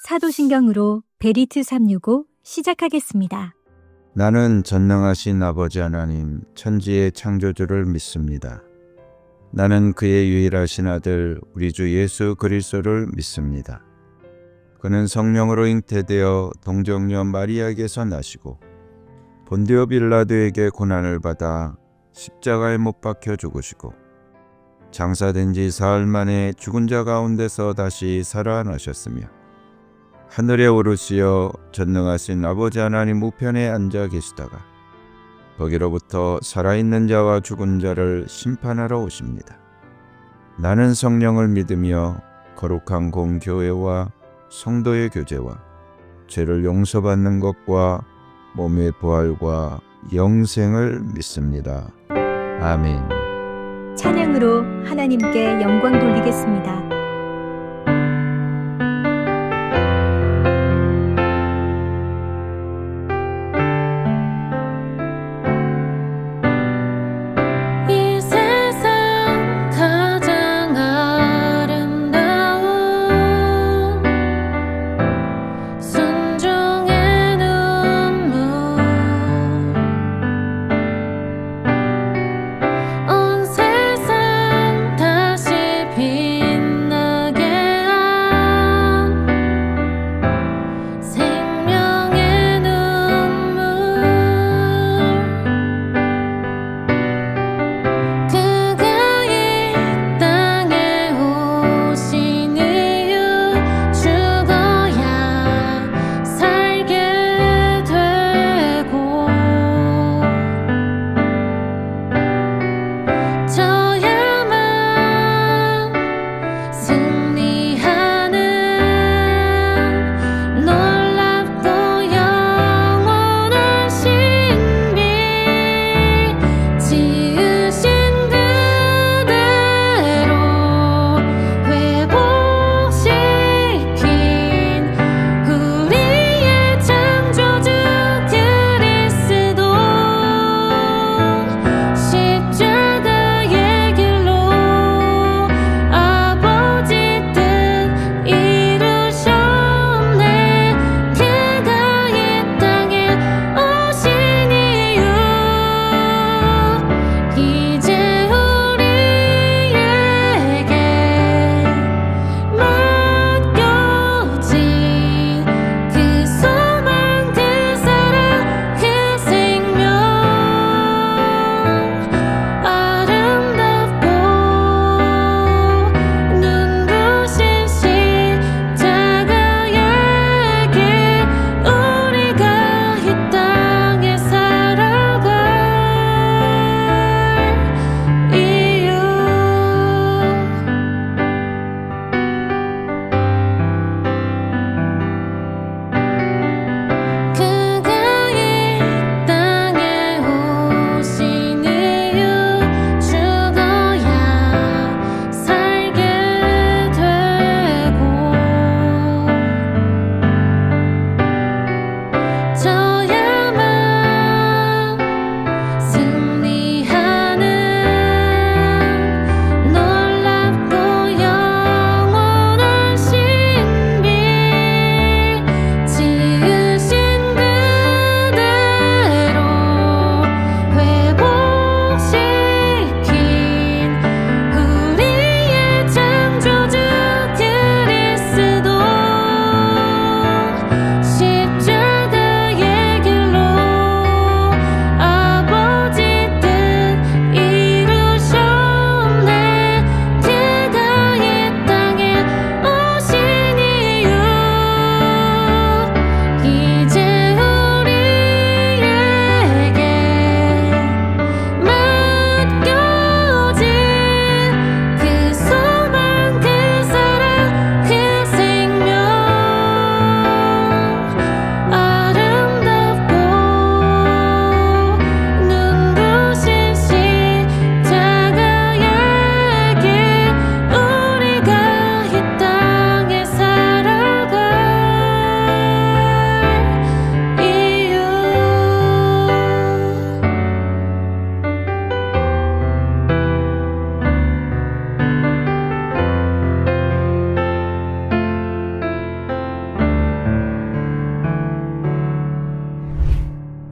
사도신경으로 베리트 365 시작하겠습니다. 나는 전능하신 아버지 하나님 천지의 창조주를 믿습니다. 나는 그의 유일하신 아들 우리 주 예수 그리스도를 믿습니다. 그는 성령으로 잉태되어 동정녀 마리아에게서 나시고 본디오 빌라도에게 고난을 받아 십자가에 못 박혀 죽으시고 장사된 지 사흘 만에 죽은 자 가운데서 다시 살아나셨으며 하늘에 오르시어 전능하신 아버지 하나님 우편에 앉아 계시다가 거기로부터 살아있는 자와 죽은 자를 심판하러 오십니다. 나는 성령을 믿으며 거룩한 공교회와 성도의 교제와 죄를 용서받는 것과 몸의 부활과 영생을 믿습니다. 아멘. 찬양으로 하나님께 영광 돌리겠습니다. 온 세상 다시 빛나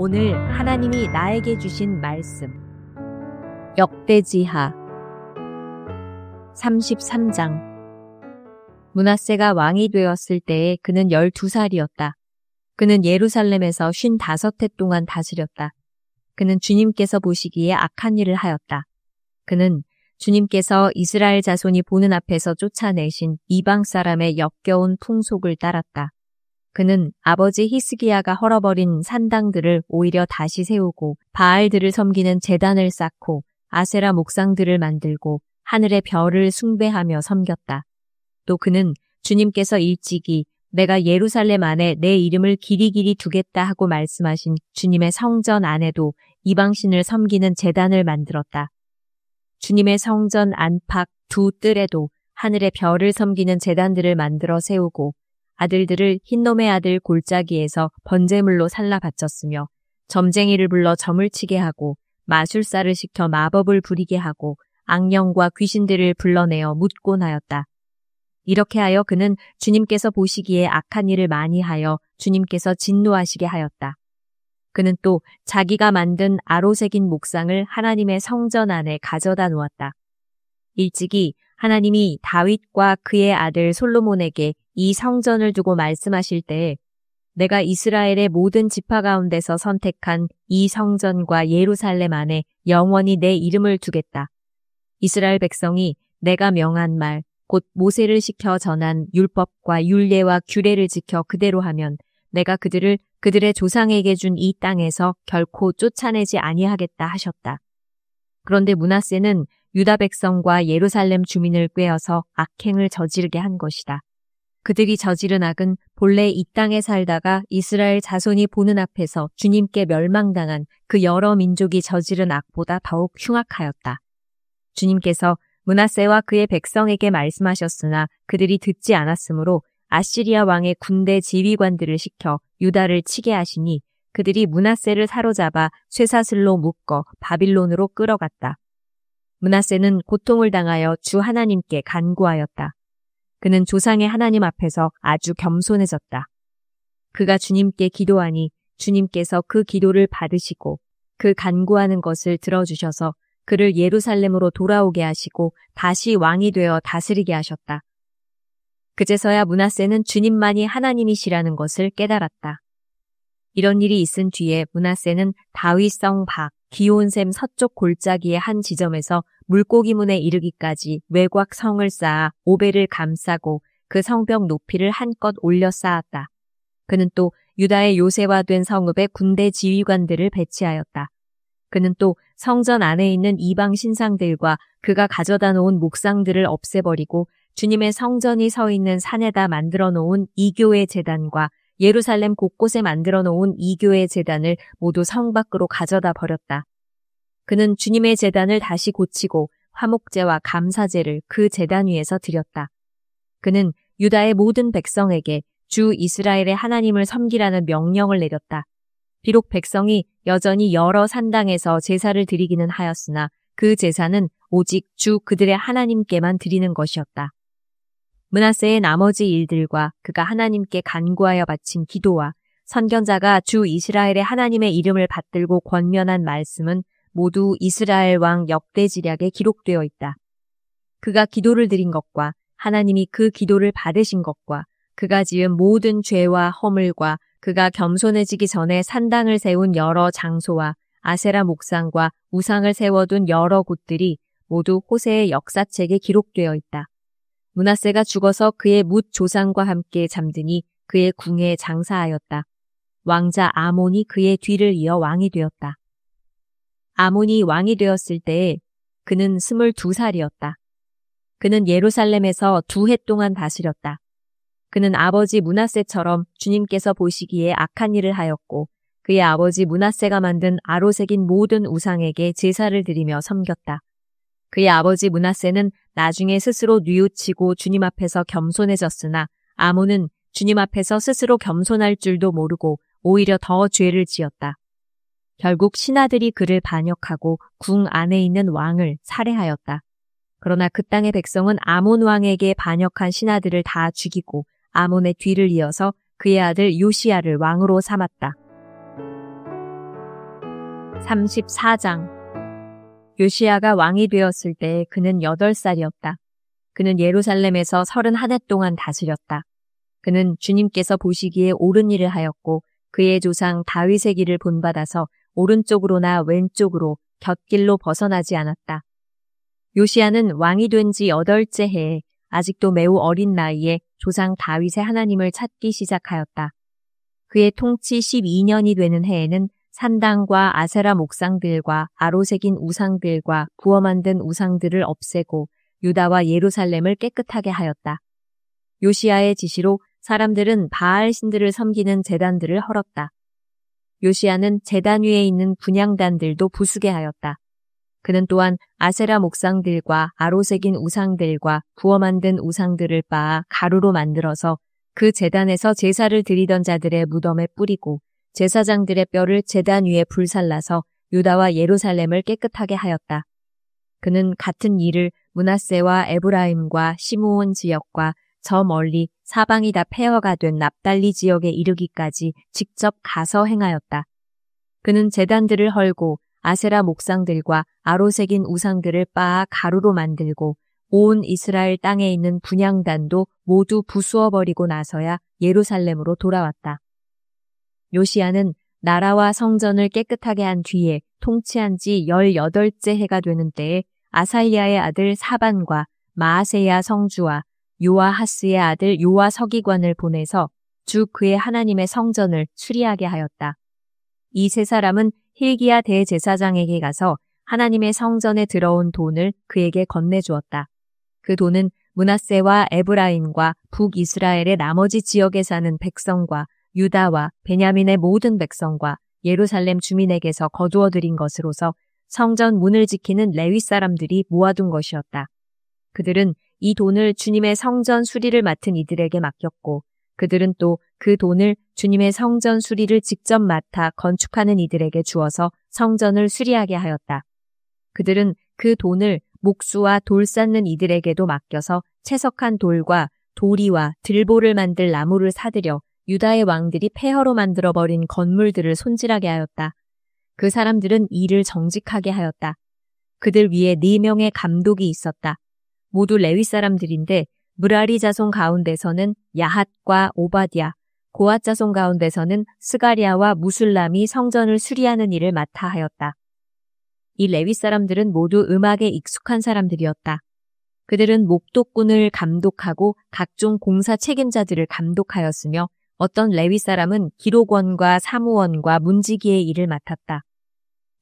오늘 하나님이 나에게 주신 말씀. 역대지하 33장. 므낫세가 왕이 되었을 때에 그는 12살이었다. 그는 예루살렘에서 55해 동안 다스렸다. 그는 주님께서 보시기에 악한 일을 하였다. 그는 주님께서 이스라엘 자손이 보는 앞에서 쫓아내신 이방 사람의 역겨운 풍속을 따랐다. 그는 아버지 히스기야가 헐어버린 산당들을 오히려 다시 세우고 바알들을 섬기는 제단을 쌓고 아세라 목상들을 만들고 하늘의 별을 숭배하며 섬겼다. 또 그는 주님께서 일찍이 내가 예루살렘 안에 내 이름을 길이길이 두겠다 하고 말씀하신 주님의 성전 안에도 이방신을 섬기는 제단을 만들었다. 주님의 성전 안팎 두 뜰에도 하늘의 별을 섬기는 제단들을 만들어 세우고 아들들을 흰놈의 아들 골짜기에서 번제물로 살라 바쳤으며 점쟁이를 불러 점을 치게 하고 마술사를 시켜 마법을 부리게 하고 악령과 귀신들을 불러내어 묻곤 하였다. 이렇게 하여 그는 주님께서 보시기에 악한 일을 많이 하여 주님께서 진노하시게 하였다. 그는 또 자기가 만든 아로새긴 목상을 하나님의 성전 안에 가져다 놓았다. 일찍이 하나님이 다윗과 그의 아들 솔로몬에게 이 성전을 두고 말씀하실 때에 내가 이스라엘의 모든 지파 가운데서 선택한 이 성전과 예루살렘 안에 영원히 내 이름을 두겠다. 이스라엘 백성이 내가 명한 말, 곧 모세를 시켜 전한 율법과 율례와 규례를 지켜 그대로 하면 내가 그들을 그들의 조상에게 준 이 땅에서 결코 쫓아내지 아니하겠다 하셨다. 그런데 므낫세는 유다 백성과 예루살렘 주민을 꾀어서 악행을 저지르게 한 것이다. 그들이 저지른 악은 본래 이 땅에 살다가 이스라엘 자손이 보는 앞에서 주님께 멸망당한 그 여러 민족이 저지른 악보다 더욱 흉악하였다. 주님께서 므낫세와 그의 백성에게 말씀하셨으나 그들이 듣지 않았으므로 아시리아 왕의 군대 지휘관들을 시켜 유다를 치게 하시니 그들이 므낫세를 사로잡아 쇠사슬로 묶어 바빌론으로 끌어갔다. 므낫세는 고통을 당하여 주 하나님께 간구하였다. 그는 조상의 하나님 앞에서 아주 겸손해졌다. 그가 주님께 기도하니 주님께서 그 기도를 받으시고 그 간구하는 것을 들어주셔서 그를 예루살렘으로 돌아오게 하시고 다시 왕이 되어 다스리게 하셨다. 그제서야 므낫세는 주님만이 하나님이시라는 것을 깨달았다. 이런 일이 있은 뒤에 므낫세는 다윗성 밖 기온샘 서쪽 골짜기의 한 지점에서 물고기문에 이르기까지 외곽 성을 쌓아 오벨을 감싸고 그 성벽 높이를 한껏 올려 쌓았다. 그는 또 유다의 요새화된 성읍에 군대 지휘관들을 배치하였다. 그는 또 성전 안에 있는 이방 신상들과 그가 가져다 놓은 목상들을 없애버리고 주님의 성전이 서 있는 산에다 만들어 놓은 이교회 제단과 예루살렘 곳곳에 만들어 놓은 이교회 제단을 모두 성 밖으로 가져다 버렸다. 그는 주님의 제단을 다시 고치고 화목제와 감사제를 그 제단 위에서 드렸다. 그는 유다의 모든 백성에게 주 이스라엘의 하나님을 섬기라는 명령을 내렸다. 비록 백성이 여전히 여러 산당에서 제사를 드리기는 하였으나 그 제사는 오직 주 그들의 하나님께만 드리는 것이었다. 므낫세의 나머지 일들과 그가 하나님께 간구하여 바친 기도와 선견자가 주 이스라엘의 하나님의 이름을 받들고 권면한 말씀은 모두 이스라엘 왕 역대지략에 기록되어 있다. 그가 기도를 드린 것과 하나님이 그 기도를 받으신 것과 그가 지은 모든 죄와 허물과 그가 겸손해지기 전에 산당을 세운 여러 장소와 아세라 목상과 우상을 세워둔 여러 곳들이 모두 호세의 역사책에 기록되어 있다. 므낫세가 죽어서 그의 뭇 조상과 함께 잠드니 그의 궁에 장사하였다. 왕자 아몬이 그의 뒤를 이어 왕이 되었다. 아몬이 왕이 되었을 때에 그는 22살이었다. 그는 예루살렘에서 2해 동안 다스렸다. 그는 아버지 므낫세처럼 주님께서 보시기에 악한 일을 하였고 그의 아버지 므낫세가 만든 아로새긴 모든 우상에게 제사를 드리며 섬겼다. 그의 아버지 므낫세는 나중에 스스로 뉘우치고 주님 앞에서 겸손해졌으나 아몬은 주님 앞에서 스스로 겸손할 줄도 모르고 오히려 더 죄를 지었다. 결국 신하들이 그를 반역하고 궁 안에 있는 왕을 살해하였다. 그러나 그 땅의 백성은 아몬 왕에게 반역한 신하들을 다 죽이고 아몬의 뒤를 이어서 그의 아들 요시야를 왕으로 삼았다. 34장. 요시야가 왕이 되었을 때 그는 8살이었다. 그는 예루살렘에서 31해 동안 다스렸다. 그는 주님께서 보시기에 옳은 일을 하였고 그의 조상 다윗의 길을 본받아서 오른쪽으로나 왼쪽으로 곁길로 벗어나지 않았다. 요시야는 왕이 된 지 8째 해에 아직도 매우 어린 나이에 조상 다윗의 하나님을 찾기 시작하였다. 그의 통치 12년이 되는 해에는 산당과 아세라 목상들과 아로새긴 우상들과 부어 만든 우상들을 없애고 유다와 예루살렘을 깨끗하게 하였다. 요시야의 지시로 사람들은 바알 신들을 섬기는 제단들을 헐었다. 요시야는 제단 위에 있는 분향단들도 부수게 하였다. 그는 또한 아세라 목상들과 아로새긴 우상들과 부어 만든 우상들을 빻아 가루로 만들어서 그 제단에서 제사를 드리던 자들의 무덤에 뿌리고 제사장들의 뼈를 제단 위에 불살라서 유다와 예루살렘을 깨끗하게 하였다. 그는 같은 일을 므낫세와 에브라임과 시므온 지역과 저 멀리 사방이 다 폐허가 된 납달리 지역에 이르기까지 직접 가서 행하였다. 그는 제단들을 헐고 아세라 목상들과 아로새긴 우상들을 빻아 가루로 만들고 온 이스라엘 땅에 있는 분향단도 모두 부수어 버리고 나서야 예루살렘으로 돌아왔다. 요시야는 나라와 성전을 깨끗하게 한 뒤에 통치한 지 18째 해가 되는 때에 아살리아의 아들 사반과 마아세야 성주와 요아하스의 아들 요아 서기관을 보내서 주 그의 하나님의 성전을 수리하게 하였다. 이 세 사람은 hil기야 대제사장에게 가서 하나님의 성전에 들어온 돈을 그에게 건네주었다. 그 돈은 므낫세와 에브라임과 북이스라엘의 나머지 지역에 사는 백성과 유다와 베냐민의 모든 백성과 예루살렘 주민에게서 거두어 들인 것으로서 성전 문을 지키는 레위 사람들이 모아둔 것이었다. 그들은 이 돈을 주님의 성전 수리를 맡은 이들에게 맡겼고 그들은 또 그 돈을 주님의 성전 수리를 직접 맡아 건축하는 이들에게 주어서 성전을 수리하게 하였다. 그들은 그 돈을 목수와 돌 쌓는 이들에게도 맡겨서 채석한 돌과 도리와 들보를 만들 나무를 사들여 유다의 왕들이 폐허로 만들어버린 건물들을 손질하게 하였다. 그 사람들은 일을 정직하게 하였다. 그들 위에 4명의 감독이 있었다. 모두 레위 사람들인데 므라리 자손 가운데서는 야핫과 오바댜, 고앗 자손 가운데서는 스가랴와 무술람이 성전을 수리하는 일을 맡아 하였다. 이 레위 사람들은 모두 음악에 익숙한 사람들이었다. 그들은 목독꾼을 감독하고 각종 공사 책임자들을 감독하였으며 어떤 레위 사람은 기록원과 사무원과 문지기의 일을 맡았다.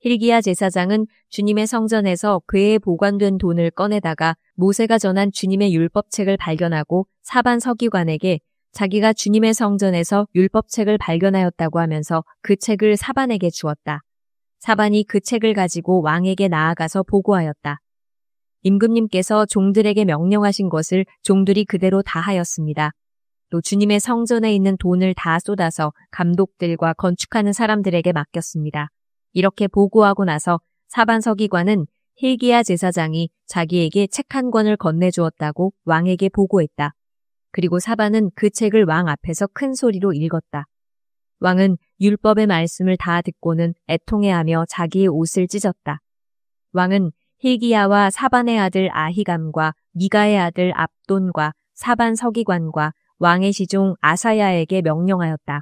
hil기야 제사장은 주님의 성전에서 궤에 보관된 돈을 꺼내다가 모세가 전한 주님의 율법책을 발견하고 사반 서기관에게 자기가 주님의 성전에서 율법책을 발견하였다고 하면서 그 책을 사반에게 주었다. 사반이 그 책을 가지고 왕에게 나아가서 보고하였다. 임금님께서 종들에게 명령하신 것을 종들이 그대로 다 하였습니다. 또 주님의 성전에 있는 돈을 다 쏟아서 감독들과 건축하는 사람들에게 맡겼습니다. 이렇게 보고하고 나서 사반 서기관은 hil기야 제사장이 자기에게 책 한 권을 건네주었다고 왕에게 보고했다. 그리고 사반은 그 책을 왕 앞에서 큰 소리로 읽었다. 왕은 율법의 말씀을 다 듣고는 애통해하며 자기의 옷을 찢었다. 왕은 hil기야와 사반의 아들 아히감과 미가의 아들 압돈과 사반 서기관과 왕의 시종 아사야에게 명령하였다.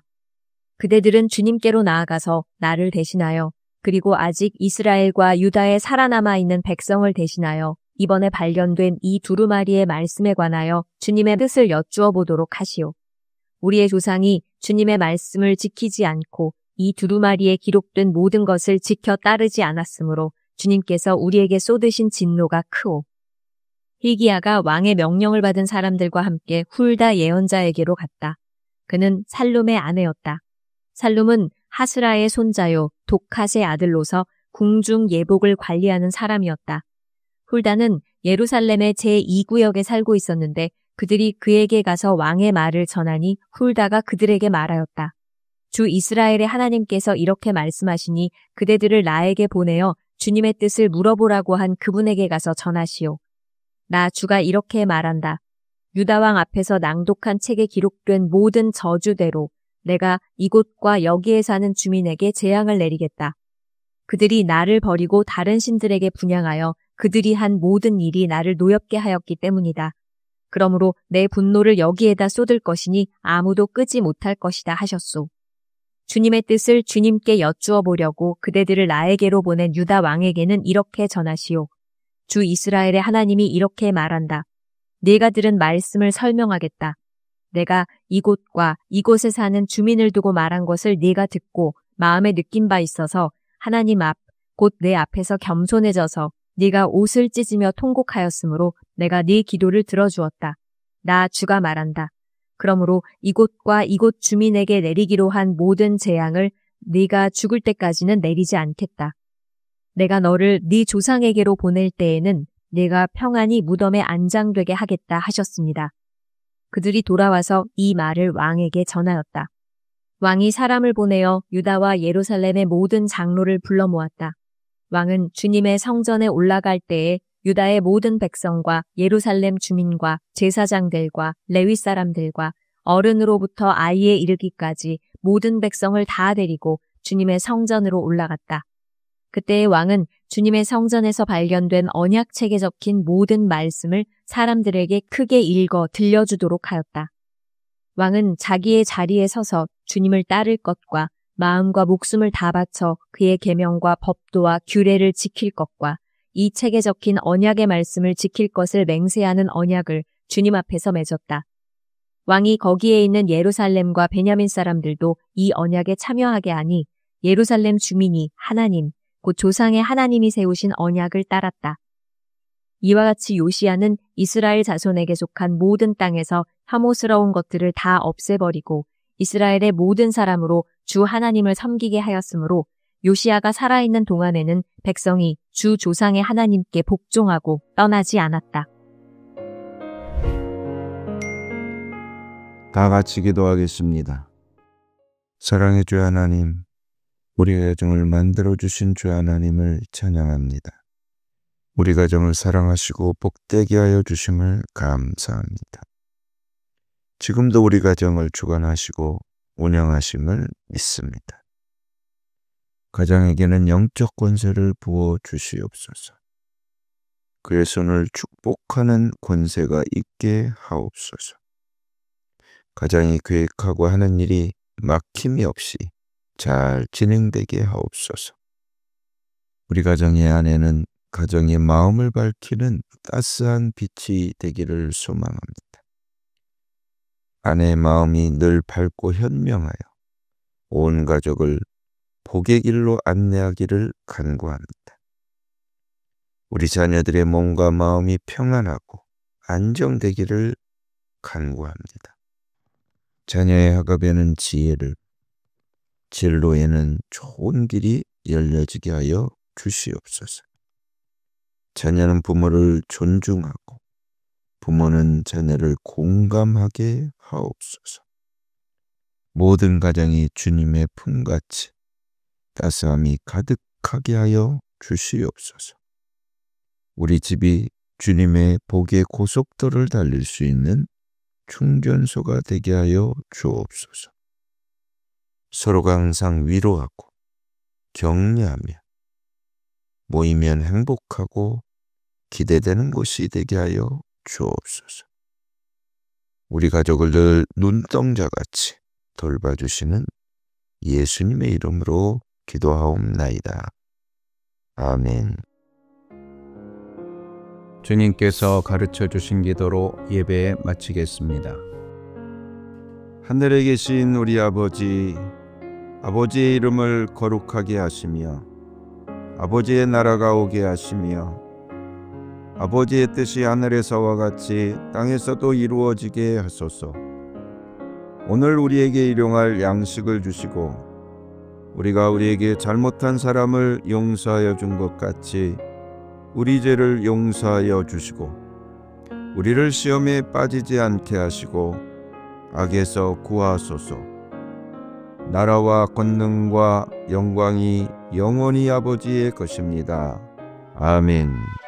그대들은 주님께로 나아가서 나를 대신하여 그리고 아직 이스라엘과 유다에 살아남아 있는 백성을 대신하여 이번에 발견된 이 두루마리의 말씀에 관하여 주님의 뜻을 여쭈어 보도록 하시오. 우리의 조상이 주님의 말씀을 지키지 않고 이 두루마리에 기록된 모든 것을 지켜 따르지 않았으므로 주님께서 우리에게 쏟으신 진노가 크오. hil기야가 왕의 명령을 받은 사람들과 함께 훌다 예언자에게로 갔다. 그는 살룸의 아내였다. 살룸은 하스라의 손자요 독핫의 아들로서 궁중 예복을 관리하는 사람이었다. 훌다는 예루살렘의 제2구역에 살고 있었는데 그들이 그에게 가서 왕의 말을 전하니 훌다가 그들에게 말하였다. 주 이스라엘의 하나님께서 이렇게 말씀하시니 그대들을 나에게 보내어 주님의 뜻을 물어보라고 한 그분에게 가서 전하시오. 나 주가 이렇게 말한다. 유다 왕 앞에서 낭독한 책에 기록된 모든 저주대로 내가 이곳과 여기에 사는 주민에게 재앙을 내리겠다. 그들이 나를 버리고 다른 신들에게 분향하여 그들이 한 모든 일이 나를 노엽게 하였기 때문이다. 그러므로 내 분노를 여기에다 쏟을 것이니 아무도 끄지 못할 것이다 하셨소. 주님의 뜻을 주님께 여쭈어 보려고 그대들을 나에게로 보낸 유다 왕에게는 이렇게 전하시오. 주 이스라엘의 하나님이 이렇게 말한다. 네가 들은 말씀을 설명하겠다. 내가 이곳과 이곳에 사는 주민을 두고 말한 것을 네가 듣고 마음에 느낀 바 있어서 하나님 앞, 곧 내 앞에서 겸손해져서 네가 옷을 찢으며 통곡하였으므로 내가 네 기도를 들어주었다. 나 주가 말한다. 그러므로 이곳과 이곳 주민에게 내리기로 한 모든 재앙을 네가 죽을 때까지는 내리지 않겠다. 내가 너를 네 조상에게로 보낼 때에는 네가 평안히 무덤에 안장되게 하겠다 하셨습니다. 그들이 돌아와서 이 말을 왕에게 전하였다. 왕이 사람을 보내어 유다와 예루살렘의 모든 장로를 불러 모았다. 왕은 주님의 성전에 올라갈 때에 유다의 모든 백성과 예루살렘 주민과 제사장들과 레위 사람들과 어른으로부터 아이에 이르기까지 모든 백성을 다 데리고 주님의 성전으로 올라갔다. 그때의 왕은 주님의 성전에서 발견된 언약책에 적힌 모든 말씀을 사람들에게 크게 읽어 들려주도록 하였다. 왕은 자기의 자리에 서서 주님을 따를 것과 마음과 목숨을 다 바쳐 그의 계명과 법도와 규례를 지킬 것과 이 책에 적힌 언약의 말씀을 지킬 것을 맹세하는 언약을 주님 앞에서 맺었다. 왕이 거기에 있는 예루살렘과 베냐민 사람들도 이 언약에 참여하게 하니 예루살렘 주민이 하나님, 곧 조상의 하나님이 세우신 언약을 따랐다. 이와 같이 요시야는 이스라엘 자손에게 속한 모든 땅에서 혐오스러운 것들을 다 없애버리고 이스라엘의 모든 사람으로 주 하나님을 섬기게 하였으므로 요시야가 살아있는 동안에는 백성이 주 조상의 하나님께 복종하고 떠나지 않았다. 다 같이 기도하겠습니다. 사랑의 주 하나님, 우리 가정을 만들어주신 주 하나님을 찬양합니다. 우리 가정을 사랑하시고 복되게 하여 주심을 감사합니다. 지금도 우리 가정을 주관하시고 운영하심을 믿습니다. 가정에게는 영적 권세를 부어 주시옵소서. 그의 손을 축복하는 권세가 있게 하옵소서. 가정이 계획하고 하는 일이 막힘이 없이 잘 진행되게 하옵소서. 우리 가정의 아내는 가정의 마음을 밝히는 따스한 빛이 되기를 소망합니다. 아내의 마음이 늘 밝고 현명하여 온 가족을 복의 길로 안내하기를 간구합니다. 우리 자녀들의 몸과 마음이 평안하고 안정되기를 간구합니다. 자녀의 학업에는 지혜를, 진로에는 좋은 길이 열려지게 하여 주시옵소서. 자녀는 부모를 존중하고 부모는 자녀를 공감하게 하옵소서. 모든 가정이 주님의 품같이 따스함이 가득하게 하여 주시옵소서. 우리 집이 주님의 복의 고속도를 달릴 수 있는 충전소가 되게 하여 주옵소서. 서로가 항상 위로하고 격려하며 모이면 행복하고 기대되는 곳이 되게 하여 주옵소서. 우리 가족을 늘 눈동자같이 돌봐주시는 예수님의 이름으로 기도하옵나이다. 아멘. 주님께서 가르쳐 주신 기도로 예배 마치겠습니다. 하늘에 계신 우리 아버지, 아버지의 이름을 거룩하게 하시며 아버지의 나라가 오게 하시며 아버지의 뜻이 하늘에서와 같이 땅에서도 이루어지게 하소서. 오늘 우리에게 일용할 양식을 주시고 우리가 우리에게 잘못한 사람을 용서하여 준 것 같이 우리 죄를 용서하여 주시고 우리를 시험에 빠지지 않게 하시고 악에서 구하소서. 나라와 권능과 영광이 영원히 아버지의 것입니다. 아멘.